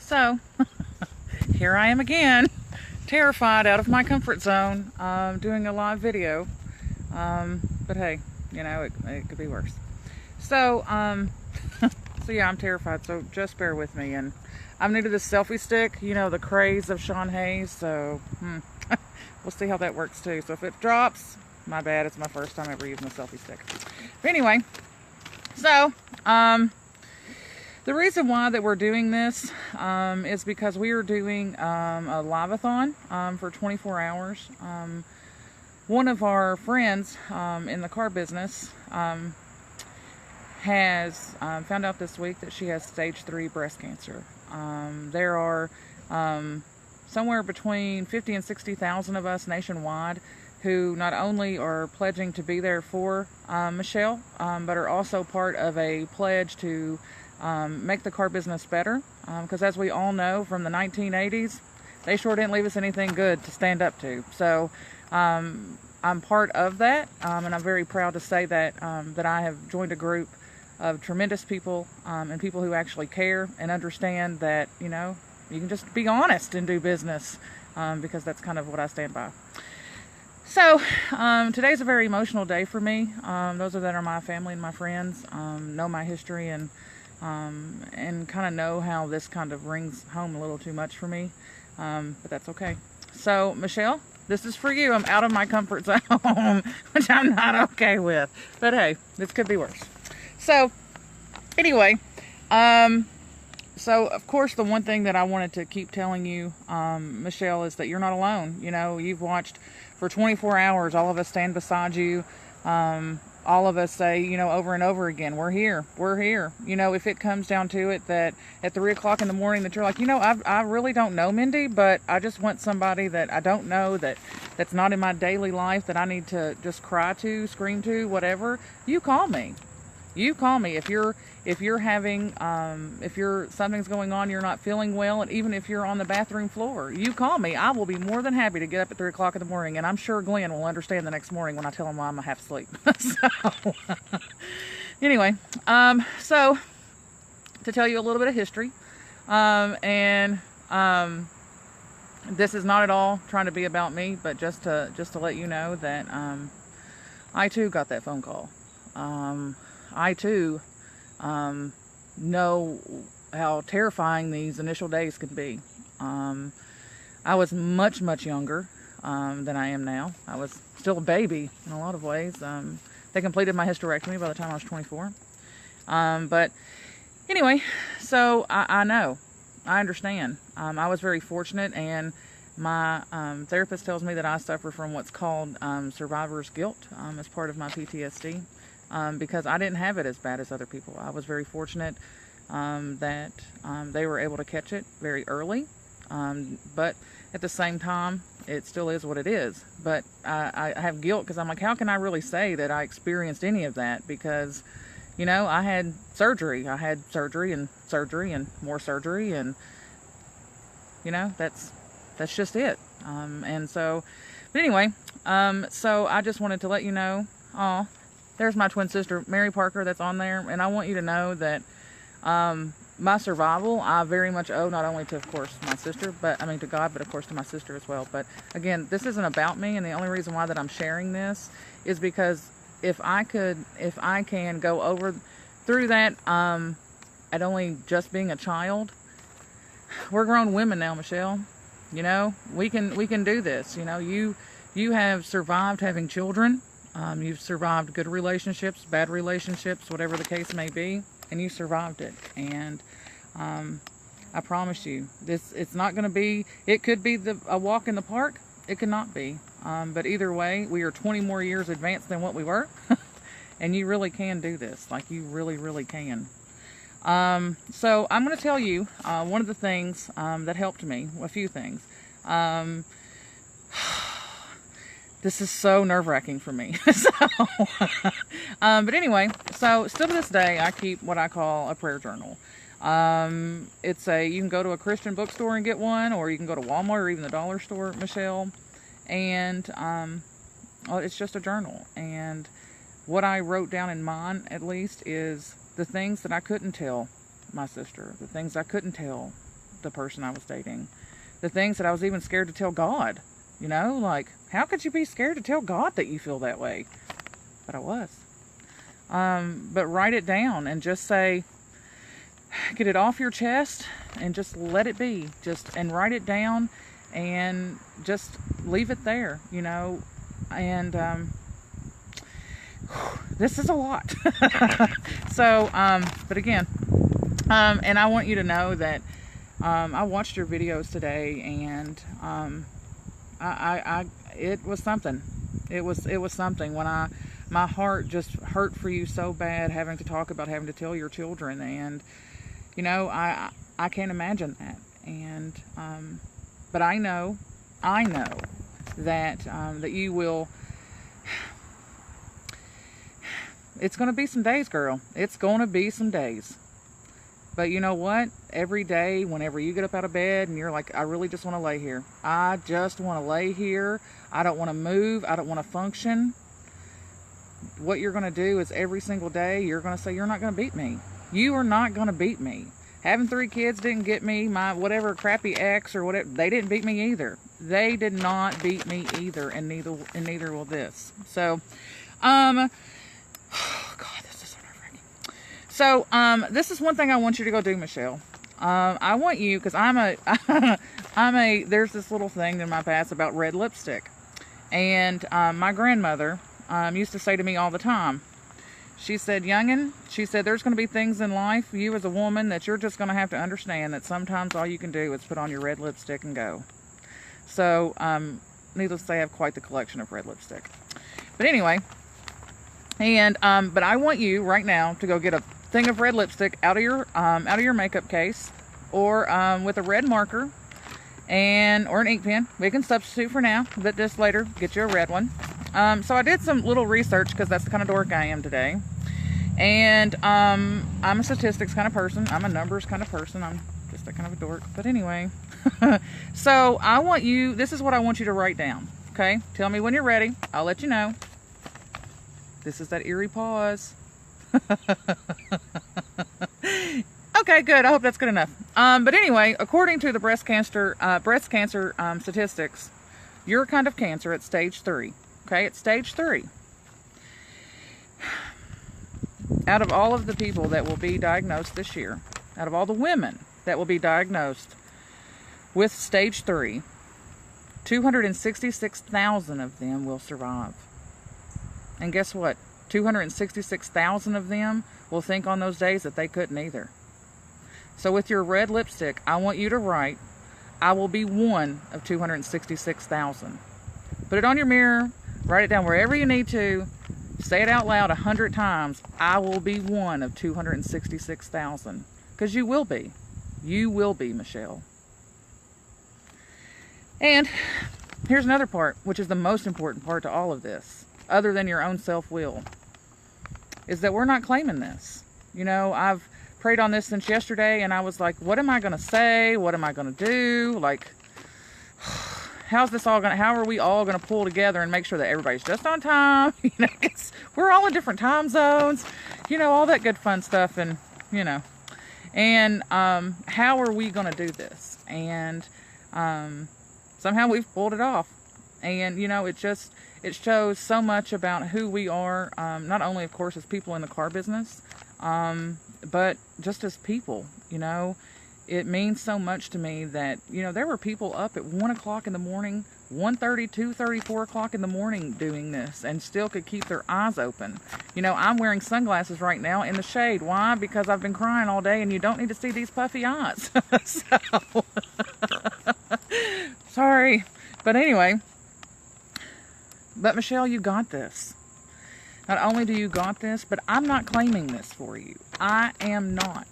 So, here I am again, terrified, out of my comfort zone, doing a live video. But hey, you know, it could be worse. So, so yeah, I'm terrified, so just bear with me. And I'm new to this selfie stick, you know, the craze of Sean Hayes, so we'll see how that works too. So if it drops, my bad, it's my first time ever using a selfie stick. But anyway, so, the reason why that we're doing this is because we are doing a live-a-thon for 24 hours. One of our friends in the car business has found out this week that she has stage 3 breast cancer. There are somewhere between 50 and 60,000 of us nationwide who not only are pledging to be there for Michelle, but are also part of a pledge to make the car business better, because as we all know from the 1980s, they sure didn't leave us anything good to stand up to. So I'm part of that, and I'm very proud to say that that I have joined a group of tremendous people and people who actually care and understand that, you know, you can just be honest and do business, because that's kind of what I stand by. So today's a very emotional day for me. Those that are my family and my friends know my history and kind of know how this kind of rings home a little too much for me, but that's okay. So Michelle, this is for you. I'm out of my comfort zone, which I'm not okay with, but hey, this could be worse. So anyway, so of course the one thing that I wanted to keep telling you, Michelle, is that you're not alone. You know, you've watched for 24 hours, all of us stand beside you. All of us say, you know, over and over again, we're here, we're here. You know, if it comes down to it that at 3 o'clock in the morning that you're like, you know, I really don't know Mendy, but I just want somebody that I don't know, that's not in my daily life, that I need to just cry to, scream to, whatever, you call me. You call me if you're having, if something's going on, you're not feeling well, and even if you're on the bathroom floor, you call me. I will be more than happy to get up at 3 o'clock in the morning, and I'm sure Glenn will understand the next morning when I tell him why I'm half asleep. So, anyway, so to tell you a little bit of history, and this is not at all trying to be about me, but just to let you know that I too got that phone call. I too know how terrifying these initial days can be. I was much younger than I am now. I was still a baby in a lot of ways. They completed my hysterectomy by the time I was 24. But anyway, so I know, I understand. I was very fortunate, and my therapist tells me that I suffer from what's called survivor's guilt as part of my PTSD. Because I didn't have it as bad as other people. I was very fortunate that they were able to catch it very early, but at the same time, it still is what it is. But I have guilt because I'm like, how can I really say that I experienced any of that? Because, you know, I had surgery. I had surgery and more surgery, and, you know, that's just it. And so, but anyway, so I just wanted to let you know, there's my twin sister, Mendy Parker, that's on there. And I want you to know that my survival, I very much owe not only to, of course, my sister, but I mean to God, but of course to my sister as well. But again, this isn't about me. And the only reason why that I'm sharing this is because if I can go through that at only just being a child, we're grown women now, Michelle. You know, we can do this. You know, you have survived having children. You've survived good relationships, bad relationships, whatever the case may be, and you survived it. And I promise you, it's not going to be, it could be a walk in the park. It could not be. But either way, we are 20 more years advanced than what we were. And you really can do this. Like, you really can. So I'm going to tell you one of the things that helped me, a few things. This is so nerve-wracking for me. But anyway, so still to this day, I keep what I call a prayer journal. You can go to a Christian bookstore and get one, or you can go to Walmart or even the dollar store, Michelle. And it's just a journal. And what I wrote down in mine, at least, is the things that I couldn't tell my sister, the things I couldn't tell the person I was dating. The things that I was even scared to tell God. You know, like, how could you be scared to tell God that you feel that way? But I was. But write it down and just say, get it off your chest and just let it be. And write it down and just leave it there, you know. And this is a lot. So, but again, and I want you to know that I watched your videos today, and it was something. It was something when my heart just hurt for you so bad, having to talk about having to tell your children, and you know, I can't imagine that. And but I know that that you will. It's going to be some days, girl. It's going to be some days. But you know what? Every day, whenever you get up out of bed and you're like, I really just want to lay here. I just want to lay here. I don't want to move. I don't want to function. What you're going to do is every single day, you're going to say, you're not going to beat me. You are not going to beat me. Having 3 kids didn't get me. My whatever crappy ex or whatever, they didn't beat me either. They did not beat me either, and neither will this. So, oh God, this is so nerve-wracking. So, this is one thing I want you to go do, Michelle. I want you, because there's this little thing in my past about red lipstick. And my grandmother used to say to me all the time, she said, youngin', she said, there's going to be things in life, you as a woman, that you're just going to have to understand that sometimes all you can do is put on your red lipstick and go. So, needless to say, I have quite the collection of red lipstick. But anyway, and but I want you right now to go get a thing of red lipstick out of your makeup case, or with a red marker or an ink pen. We can substitute for now, but just later get you a red one. So I did some little research, because that's the kind of dork I am today. And I'm a statistics kind of person. I'm a numbers kind of person. I'm just that kind of a dork. But anyway, so I want you, this is what I want you to write down. Okay? Tell me when you're ready. I'll let you know. This is that eerie pause. Okay, good. I hope that's good enough. But anyway, according to the breast cancer statistics, your kind of cancer at stage 3. Okay, it's stage 3. Out of all of the people that will be diagnosed this year, out of all the women that will be diagnosed with stage 3, 266,000 of them will survive. And guess what? 266,000 of them will think on those days that they couldn't either. So with your red lipstick, I want you to write, I will be one of 266,000. Put it on your mirror. Write it down wherever you need to. Say it out loud 100 times. I will be one of 266,000. Because you will be. You will be, Michelle. And here's another part, which is the most important part to all of this, other than your own self-will, is that we're not claiming this. You know, I've prayed on this since yesterday, and I was like, what am I going to say? What am I going to do? Like, how are we all going to pull together and make sure that everybody's just on time? You know, 'cause we're all in different time zones, you know, all that good fun stuff. And, you know, and, how are we going to do this? And, somehow we've pulled it off. And, you know, it shows so much about who we are, not only, of course, as people in the car business, but just as people. You know, it means so much to me that, you know, there were people up at 1 o'clock in the morning, 1:30, 2:30, 4 o'clock in the morning doing this, and still could keep their eyes open. You know, I'm wearing sunglasses right now in the shade. Why? Because I've been crying all day, and you don't need to see these puffy eyes. So, sorry. But anyway, but Michelle, you got this. Not only do you got this, but I'm not claiming this for you. I am not.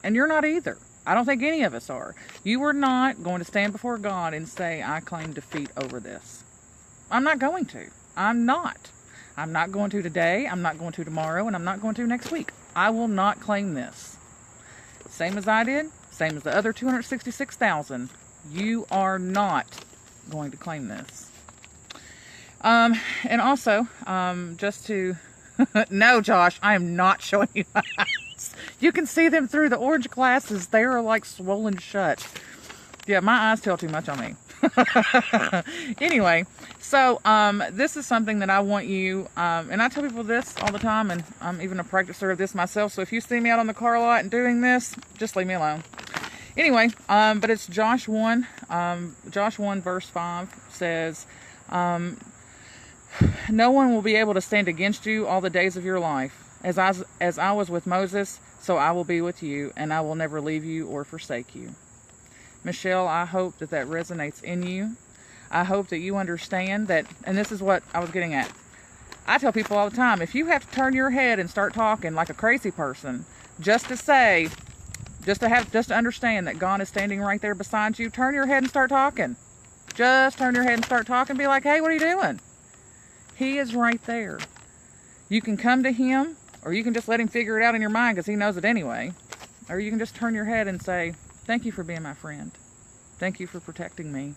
And you're not either. I don't think any of us are. You are not going to stand before God and say, I claim defeat over this. I'm not going to. I'm not. I'm not going to today. I'm not going to tomorrow. And I'm not going to next week. I will not claim this. Same as I did. Same as the other 266,000. You are not going to claim this. And also, just to No, Josh, I am not showing you my eyes. You can see them through the orange glasses. They are like swollen shut. Yeah, my eyes tell too much on me. Anyway, so this is something that I want you, and I tell people this all the time, and I'm even a practicer of this myself, so if you see me out on the car lot and doing this, just leave me alone. Anyway, but it's Josh 1 verse 5 says, no one will be able to stand against you all the days of your life. As I was with Moses, so I will be with you, and I will never leave you or forsake you. Michelle, I hope that resonates in you. I hope that you understand that, and this is what I was getting at. I tell people all the time, if you have to turn your head and start talking like a crazy person, just to understand that God is standing right there beside you, turn your head and start talking. Just turn your head and start talking. Be like, hey, what are you doing? He is right there. You can come to him, or you can just let him figure it out in your mind because he knows it anyway. Or you can just turn your head and say, thank you for being my friend. Thank you for protecting me.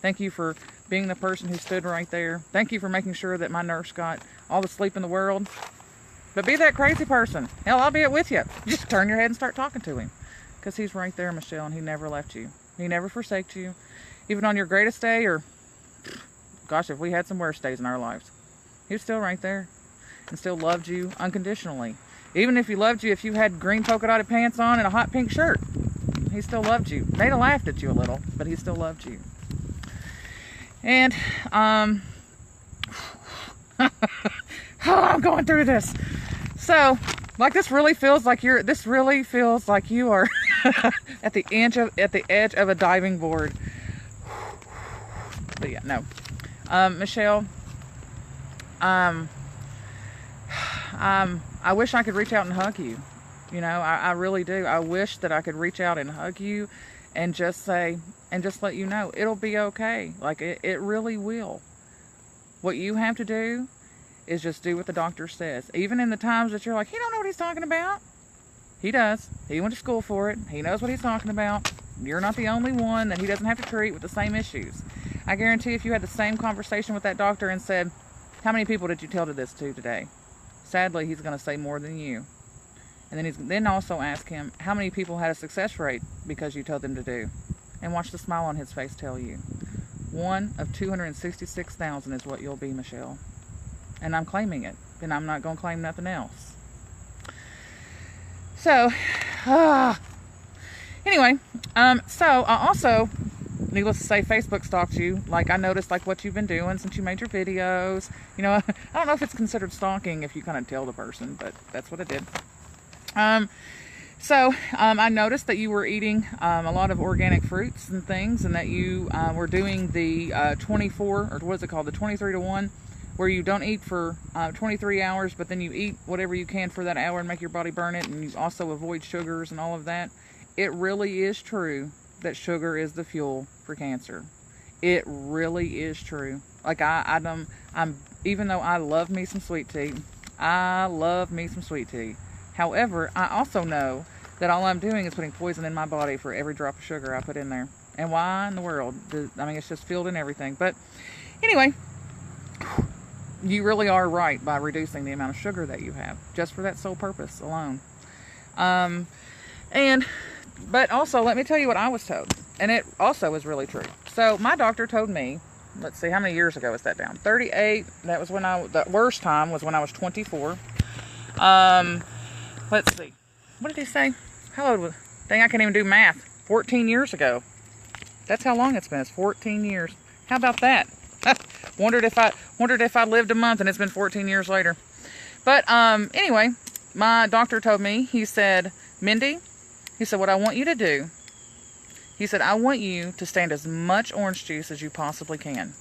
Thank you for being the person who stood right there. Thank you for making sure that my nurse got all the sleep in the world. But be that crazy person. Hell, I'll be it with you. Just turn your head and start talking to him. Because he's right there, Michelle, and he never left you. He never forsaked you. Even on your greatest day, or, gosh, if we had some worse days in our lives, he was still right there and still loved you unconditionally. Even if he loved you, if you had green polka dotted pants on and a hot pink shirt, he still loved you. They'd have laughed at you a little, but he still loved you. And, oh, I'm going through this. So, like, this really feels like you are at the edge of a diving board. But yeah, no. Michelle, I wish I could reach out and hug you. You know, I really do. I wish that I could reach out and hug you and just say, and just let you know, it'll be okay. Like, it really will. What you have to do is just do what the doctor says. Even in the times that you're like, he don't know what he's talking about. He does. He went to school for it. He knows what he's talking about. You're not the only one that he doesn't have to treat with the same issues. I guarantee if you had the same conversation with that doctor and said, how many people did you tell this to today? Sadly, he's going to say more than you. And then also ask him, how many people had a success rate because you told them to do? And watch the smile on his face tell you. 1 of 266,000 is what you'll be, Michelle. And I'm claiming it. And I'm not going to claim nothing else. So, anyway, so I also, needless to say, Facebook stalked you. Like, I noticed, like, what you've been doing since you made your videos. You know, I don't know if it's considered stalking if you kind of tell the person, but that's what I did. I noticed that you were eating a lot of organic fruits and things, and that you were doing the 24, or what is it called, the 23-to-1, where you don't eat for 23 hours, but then you eat whatever you can for that hour and make your body burn it, and you also avoid sugars and all of that. It really is true that sugar is the fuel for cancer. It really is true. Like, I'm even though I love me some sweet tea, however, I also know that all I'm doing is putting poison in my body for every drop of sugar I put in there. And why in the world? I mean, it's just filled in everything. But anyway, you really are right by reducing the amount of sugar that you have, just for that sole purpose alone. But also, let me tell you what I was told. And it also is really true. So my doctor told me, let's see, how many years ago is that down? 38. That was when the worst time was when I was 24. Let's see. What did he say? How old was, dang, I can't even do math. 14 years ago. That's how long it's been. It's 14 years. How about that? Wondered if I lived a month and it's been 14 years later. But anyway, my doctor told me, he said, Mendy, he said, what I want you to do, he said, I want you to stand as much orange juice as you possibly can.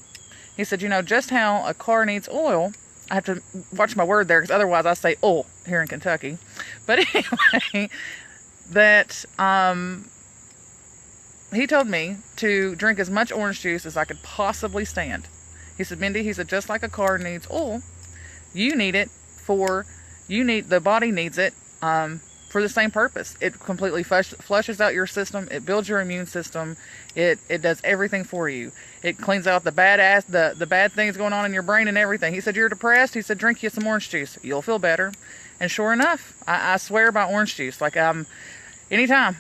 He said, you know, just how a car needs oil, I have to watch my word there because otherwise I say oil here in Kentucky. But anyway, that he told me to drink as much orange juice as I could possibly stand. He said, Mendy, he said, just like a car needs oil, the body needs it for the same purpose. It completely flushes out your system. It builds your immune system. It does everything for you. It cleans out the bad things going on in your brain and everything. He said, you're depressed. He said, drink you some orange juice. You'll feel better. And sure enough, I swear by orange juice. Like, anytime.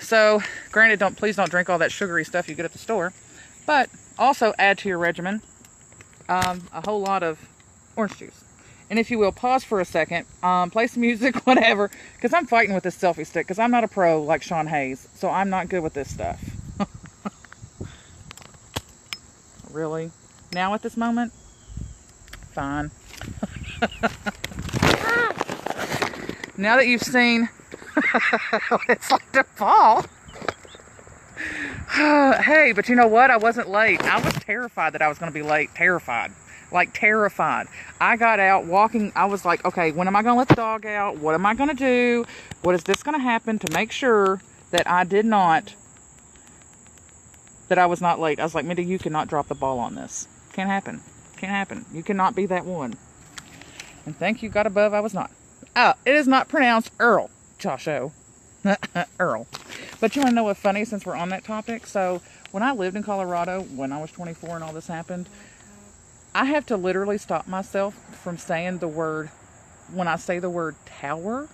So, granted, please don't drink all that sugary stuff you get at the store. But also add to your regimen a whole lot of orange juice. And if you will, pause for a second, play some music, whatever, because I'm fighting with this selfie stick, because I'm not a pro like Sean Hayes, so I'm not good with this stuff. Really? Now at this moment? Fine. Now that you've seen what it's like to fall. Hey, but you know what? I wasn't late. I was terrified that I was going to be late. Terrified. Like, terrified. I got out walking. I was like, okay, when am I going to let the dog out? What am I going to do? What is this going to happen to make sure that I was not late? I was like, Mendy, you cannot drop the ball on this. Can't happen. Can't happen. You cannot be that one. And thank you, God above, I was not. It is not pronounced Earl. Josho. Earl. But you want to know what's funny since we're on that topic? So, when I lived in Colorado, when I was 24 and all this happened, I have to literally stop myself from saying the word, when I say the word tower,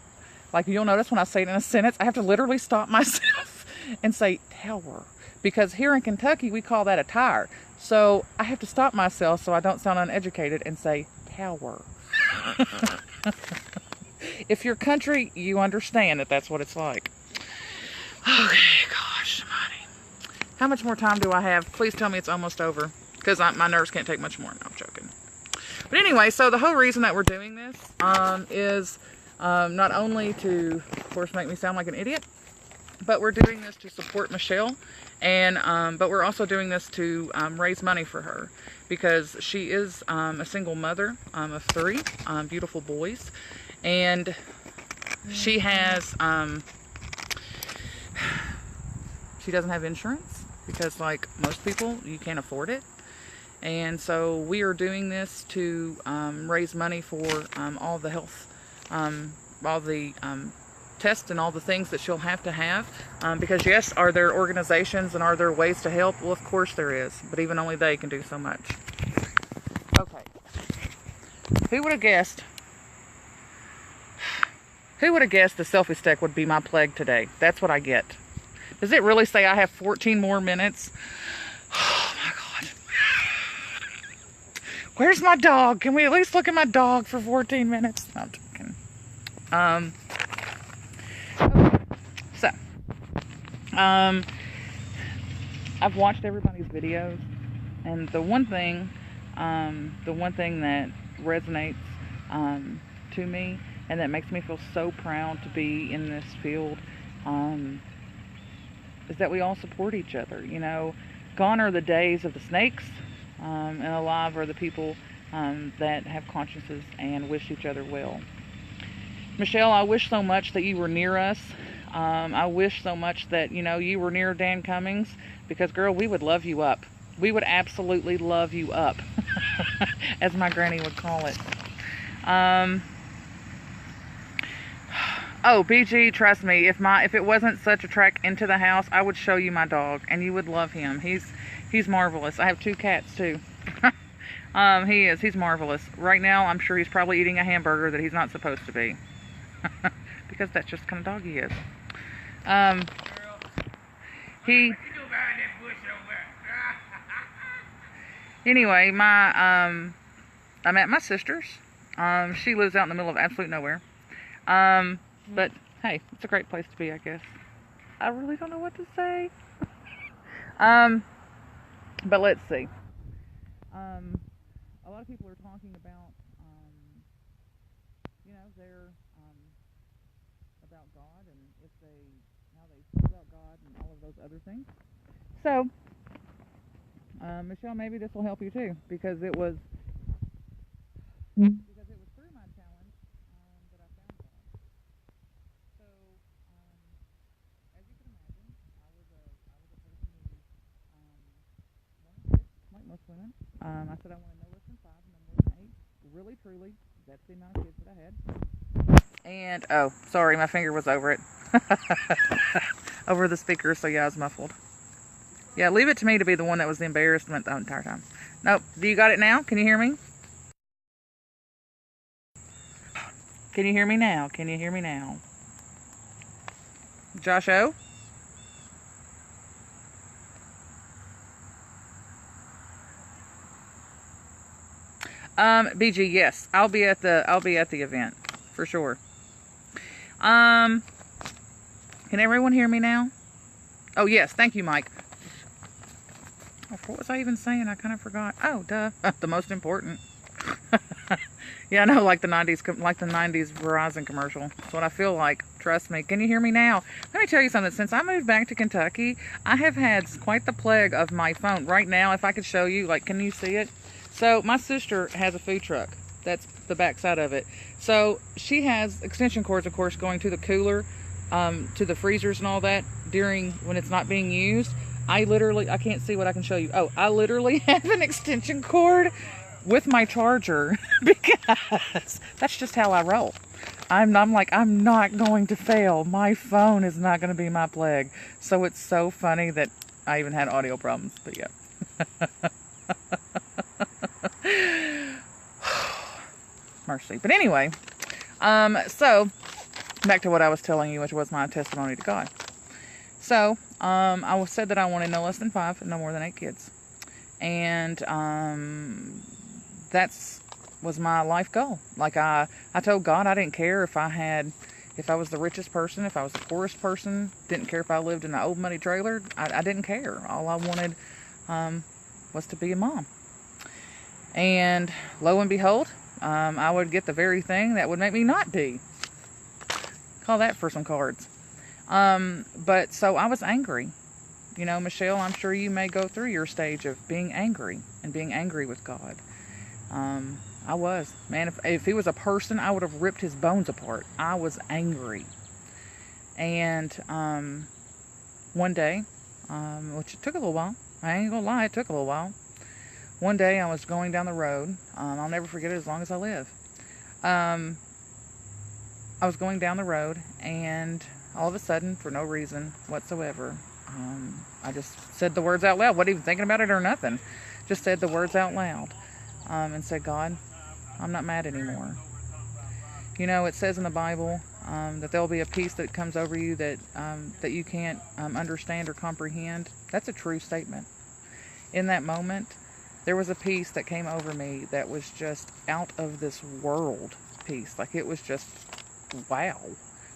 like you'll notice when I say it in a sentence, I have to literally stop myself and say tower. Because here in Kentucky, we call that a tire. So I have to stop myself so I don't sound uneducated and say tower. If you're country, you understand that that's what it's like. Okay, gosh, somebody. How much more time do I have? Please tell me it's almost over. Because my nerves can't take much more. No, I'm joking. But anyway, so the whole reason that we're doing this is not only to, of course, make me sound like an idiot, but we're doing this to support Michelle, and but we're also doing this to raise money for her, because she is a single mother of 3 beautiful boys, and she has she doesn't have insurance, because like most people, you can't afford it. And so we are doing this to raise money for all the health, all the tests and all the things that she'll have to have. Because yes, are there organizations and are there ways to help? Well, of course there is. But even only they can do so much. Okay. Who would have guessed? Who would have guessed the selfie stick would be my plague today? That's what I get. Does it really say I have 14 more minutes? Where's my dog? Can we at least look at my dog for 14 minutes? No, I'm joking. Okay. So, I've watched everybody's videos, and the one thing that resonates to me, and that makes me feel so proud to be in this field, is that we all support each other. You know, gone are the days of the snakes. And alive are the people that have consciences and wish each other well. Michelle, I wish so much that you were near us. I wish so much that, you know, you were near Dan Cummings, because, girl, we would love you up. We would absolutely love you up, as my granny would call it. Oh, BG, trust me, if it wasn't such a trek into the house, I would show you my dog, and you would love him. He's marvelous. I have 2 cats, too. He's marvelous. Right now, I'm sure he's probably eating a hamburger that he's not supposed to be. Because that's just the kind of dog he is. Anyway, I'm at my sister's. She lives out in the middle of absolute nowhere. But, hey, it's a great place to be, I guess. I really don't know what to say. But let's see. A lot of people are talking about, you know, about God, and how they feel about God and all of those other things. So, Michelle, maybe this will help you too, because it was through my challenge that I found God. So, as you can imagine, I was a person who wanted kids, like most women. I said I wanted no less than 5 and no more than 8. Really, truly, that's the amount of kids that I had. And, oh, sorry, my finger was over it. Over the speaker, so yeah, I was muffled. Yeah, leave it to me to be the one that was the embarrassment the entire time. Nope. Do you got it now? Can you hear me? Can you hear me now? Can you hear me now? Josh O? BG, yes. I'll be at the event for sure. Can everyone hear me now? Oh yes, thank you, Mike. Oh, what was I even saying? I kind of forgot. Oh, duh. The most important. Yeah, I know, like the 90s Verizon commercial. That's what I feel like. Trust me. Can you hear me now? Let me tell you something. Since I moved back to Kentucky, I have had quite the plague of my phone. Right now, if I could show you, like, can you see it? So my sister has a food truck. That's the back side of it. So she has extension cords, of course, going to the cooler, to the freezers and all that when it's not being used. I can't see what I can show you. Oh, I literally have an extension cord with my charger because that's just how I roll. I'm like, I'm not going to fail. My phone is not going to be my plague. So it's so funny that I even had audio problems, but yeah. Mercy. But anyway, so back to what I was telling you, which was my testimony to God. So, I said that I wanted no less than 5 and no more than 8 kids. And, was my life goal. Like I told God I didn't care if I was the richest person, if I was the poorest person, didn't care if I lived in an old money trailer. I didn't care. All I wanted, was to be a mom. And lo and behold, I would get the very thing that would make me not be. Call that for some cards. But so I was angry. You know, Michelle, I'm sure you may go through your stage of being angry and being angry with God. I was. Man, if he was a person, I would have ripped his bones apart. I was angry. And one day, which it took a little while. I ain't gonna lie, it took a little while. One day I was going down the road. I'll never forget it as long as I live. I was going down the road, and all of a sudden, for no reason whatsoever, I just said the words out loud. Wasn't even thinking about it or nothing. Just said the words out loud, and said, God, I'm not mad anymore. You know, it says in the Bible that there'll be a peace that comes over you that you can't understand or comprehend. That's a true statement. In that moment, there was a peace that came over me that was just out of this world peace. Like, it was just, wow.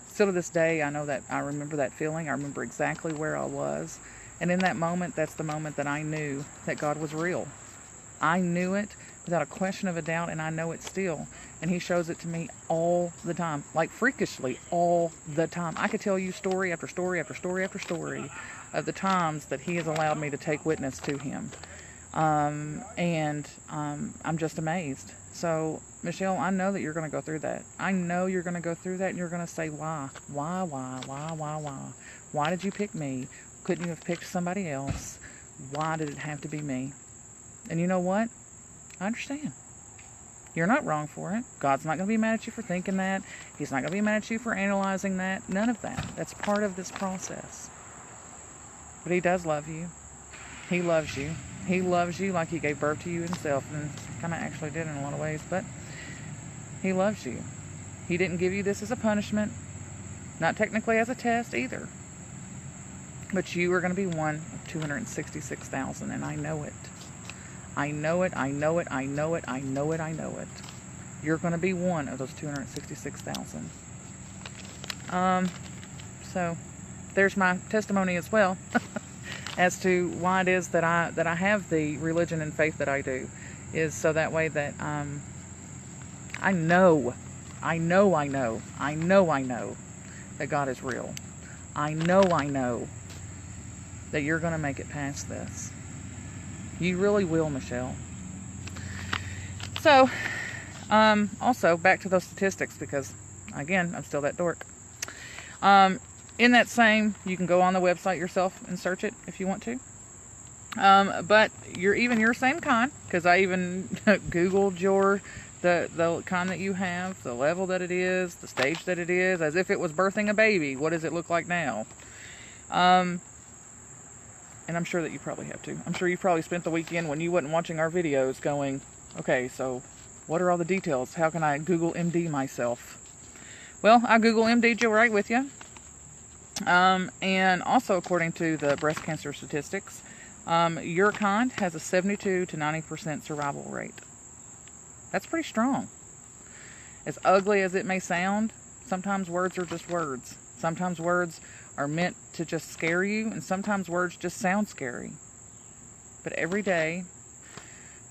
Still to this day, I know that I remember that feeling. I remember exactly where I was. And in that moment, that's the moment that I knew that God was real. I knew it without a question of a doubt, and I know it still. And he shows it to me all the time, like freakishly all the time. I could tell you story after story after story after story of the times that he has allowed me to take witness to him. I'm just amazed. So, Michelle, I know that you're going to go through that. I know you're going to go through that, and you're going to say, why? Why? Why did you pick me? Couldn't you have picked somebody else? Why did it have to be me? And you know what? I understand. You're not wrong for it. God's not going to be mad at you for thinking that. He's not going to be mad at you for analyzing that. None of that. That's part of this process. But he does love you. He loves you. He loves you like he gave birth to you himself, and kind of actually did in a lot of ways, but he loves you. He didn't give you this as a punishment, not technically as a test either, but you are going to be one of 266,000, and I know it. I know it, I know it, I know it, I know it, I know it. You're going to be one of those 266,000. So there's my testimony as well. As to why it is that I have the religion and faith that I do, is so that way that I know that God is real. I know that you're going to make it past this. You really will, Michelle. So, also back to those statistics, because again, I'm still that dork. In that same, you can go on the website yourself and search it if you want to. But your same kind, because I even Googled your the kind that you have, the level that it is, the stage that it is, as if it was birthing a baby. What does it look like now? And I'm sure that you probably have too. I'm sure you probably spent the weekend when you wasn't watching our videos going, okay, so what are all the details? How can I Google MD myself? Well, I Google MD'd you right with you. And also, according to the breast cancer statistics, your kind has a 72 to 90% survival rate. That's pretty strong. As ugly as it may sound, sometimes words are just words. Sometimes words are meant to just scare you, and sometimes words just sound scary. But every day,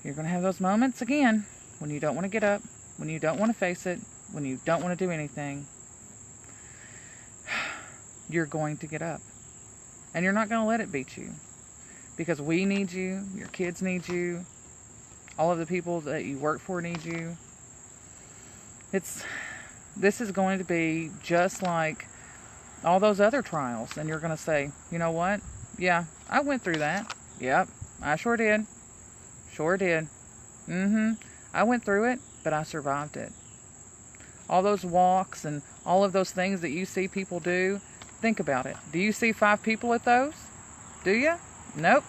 you're going to have those moments again when you don't want to get up, when you don't want to face it, when you don't want to do anything. You're going to get up. And you're not going to let it beat you. Because we need you, your kids need you, all of the people that you work for need you. This is going to be just like all those other trials. And you're going to say, you know what? Yeah, I went through that. Yep, I sure did. Sure did. I went through it, but I survived it. All those walks and all of those things that you see people do, think about it. Do you see 5 people at those? Do you? Nope.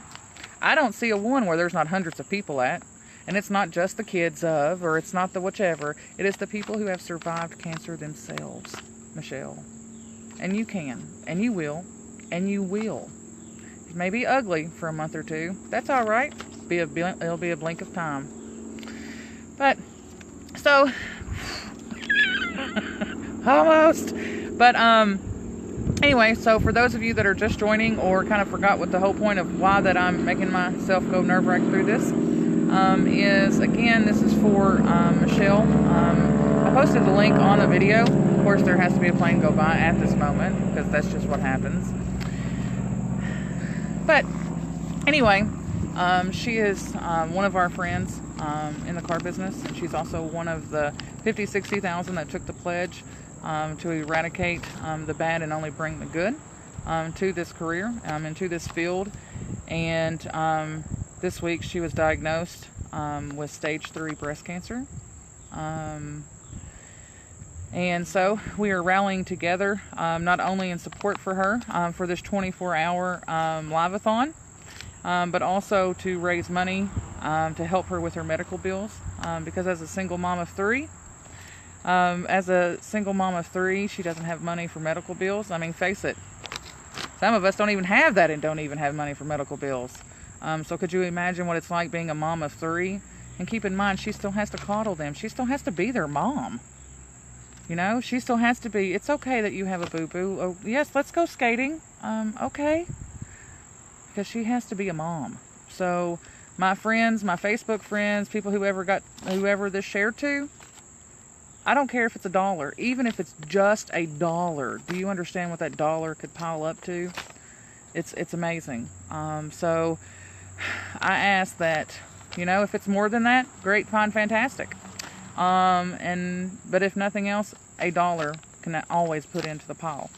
I don't see a one where there's not hundreds of people at. And it's not just the kids of, or it's not the whichever. It is the people who have survived cancer themselves, Michelle. And you can, and you will, and you will. It may be ugly for a month or two. That's all right. It'll be a blink of time. But, so, almost. But, anyway, so for those of you that are just joining or kind of forgot what the whole point of why that I'm making myself go nerve-wracked through this, is, again, this is for Michelle. I posted the link on the video. Of course, there has to be a plane go by at this moment, because that's just what happens. But, anyway, she is one of our friends in the car business, and she's also one of the 60,000 that took the pledge to eradicate the bad and only bring the good to this career and to this field. And this week she was diagnosed with stage 3 breast cancer. And so we are rallying together, not only in support for her for this 24-hour live-a-thon, but also to raise money to help her with her medical bills. Because as a single mom of 3, she doesn't have money for medical bills. I mean, face it, some of us don't even have that and don't even have money for medical bills. So could you imagine what it's like being a mom of 3? And keep in mind, she still has to coddle them. She still has to be their mom. You know, she still has to be, it's okay that you have a boo-boo. Oh, yes, let's go skating. Okay. Because she has to be a mom. So my friends, my Facebook friends, people whoever this shared to, I don't care if it's $1, even if it's just $1. Do you understand what that dollar could pile up to? It's amazing. So I ask that, you know, if it's more than that, great, fine, fantastic. But if nothing else, $1 can always put into the pile.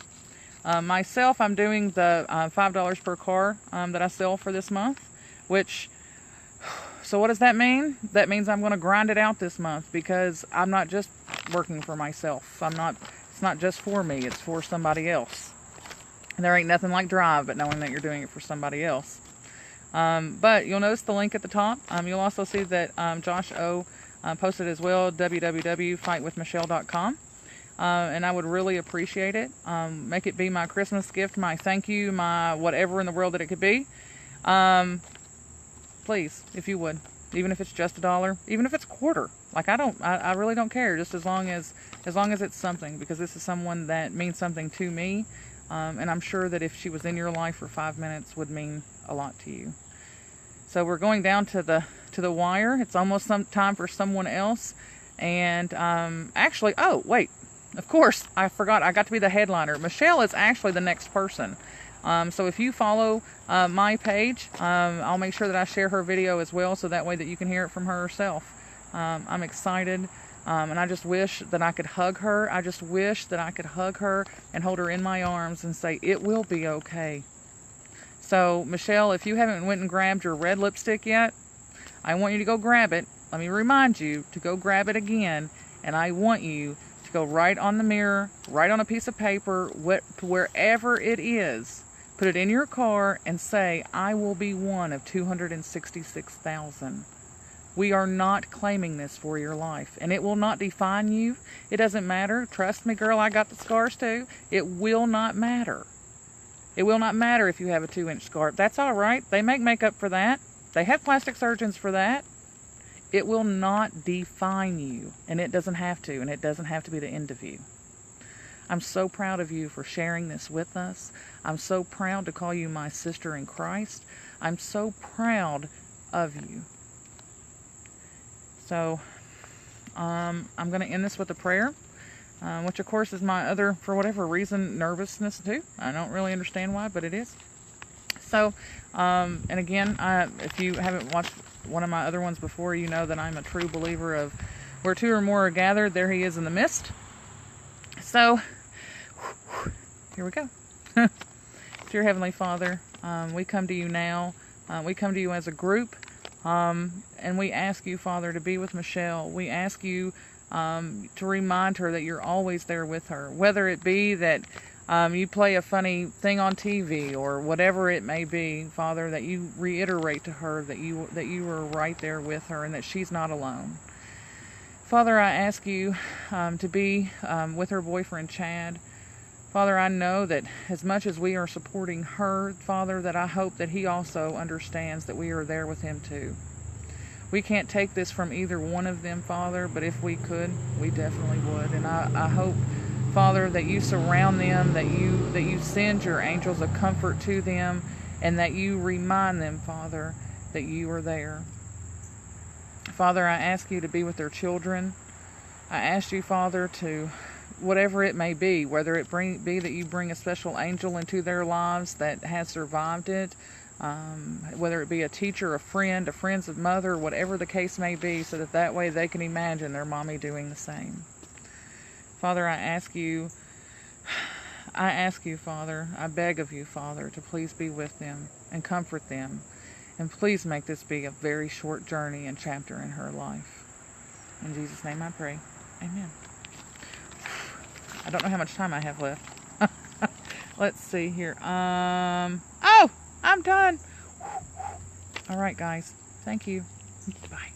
Myself, I'm doing the $5 per car that I sell for this month, which, so what does that mean? That means I'm going to grind it out this month, because I'm not just working for myself. It's not just for me, it's for somebody else. And there ain't nothing like drive but knowing that you're doing it for somebody else. But you'll notice the link at the top. You'll also see that Josh O posted as well, www.fightwithmichelle.com. And I would really appreciate it. Make it be my Christmas gift, my thank you, my whatever in the world that it could be. Please, if you would, even if it's just $1, even if it's $0.25. Like, I really don't care, just as long as it's something, because this is someone that means something to me. And I'm sure that if she was in your life for 5 minutes would mean a lot to you. So we're going down to the wire. It's almost some time for someone else. And actually, oh wait, of course I forgot. I got to be the headliner. Michelle is actually the next person. So if you follow my page, I'll make sure that I share her video as well, so that way that you can hear it from her herself. I'm excited. And I just wish that I could hug her. I just wish that I could hug her and hold her in my arms and say, it will be okay. So, Michelle, if you haven't went and grabbed your red lipstick yet, I want you to go grab it. let me remind you to go grab it again. And I want you to go right on the mirror, right on a piece of paper, wherever it is. Put it in your car and say, I will be one of 266,000. We are not claiming this for your life. And it will not define you. It doesn't matter. Trust me, girl, I got the scars too. It will not matter. It will not matter if you have a 2-inch scar. That's all right. They make makeup for that. They have plastic surgeons for that. It will not define you. And it doesn't have to. And it doesn't have to be the end of you. I'm so proud of you for sharing this with us. I'm so proud to call you my sister in Christ. I'm so proud of you. So, I'm going to end this with a prayer, which of course is my other, for whatever reason, nervousness too. I don't really understand why, but it is. So, and again, if you haven't watched one of my other ones before, you know that I'm a true believer of where 2 or more are gathered, there he is in the midst. So, here we go. Dear Heavenly Father, we come to you now. We come to you as a group. And we ask you, Father, to be with Michelle. We ask you to remind her that you're always there with her. Whether it be that you play a funny thing on TV or whatever it may be, Father, that you reiterate to her that you are right there with her and that she's not alone. Father, I ask you to be with her boyfriend, Chad. Father, I know that as much as we are supporting her, Father, that I hope that he also understands that we are there with him too. We can't take this from either one of them, Father, but if we could, we definitely would. And I hope, Father, that you surround them, that you send your angels of comfort to them, and that you remind them, Father, that you are there. Father, I ask you to be with their children. I ask you, Father, to whatever it may be, whether it be that you bring a special angel into their lives that has survived it, whether it be a teacher, a friend's mother, whatever the case may be, so that way they can imagine their mommy doing the same. Father, I ask you, Father, I beg of you, Father, to please be with them and comfort them, and please make this be a very short journey and chapter in her life. In Jesus' name I pray. Amen. I don't know how much time I have left. Let's see here. Oh, I'm done. All right, guys. Thank you. Bye.